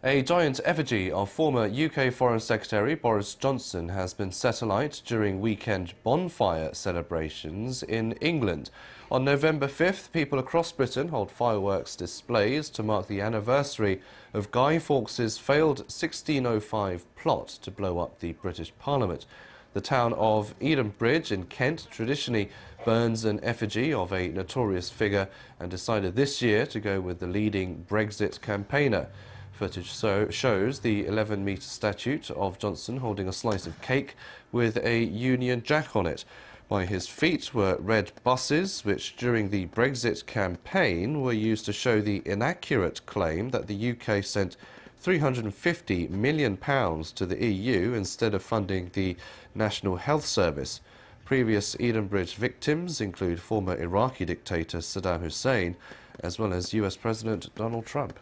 A giant effigy of former UK Foreign Secretary Boris Johnson has been set alight during weekend bonfire celebrations in England. On November 5th, people across Britain hold fireworks displays to mark the anniversary of Guy Fawkes' failed 1605 plot to blow up the British Parliament. The town of Edenbridge in Kent traditionally burns an effigy of a notorious figure and decided this year to go with the leading Brexit campaigner. Footage shows the 11-metre statute of Johnson holding a slice of cake with a Union Jack on it. By his feet were red buses, which during the Brexit campaign were used to show the inaccurate claim that the UK sent £350 million to the EU instead of funding the National Health Service. Previous Edenbridge victims include former Iraqi dictator Saddam Hussein, as well as US President Donald Trump.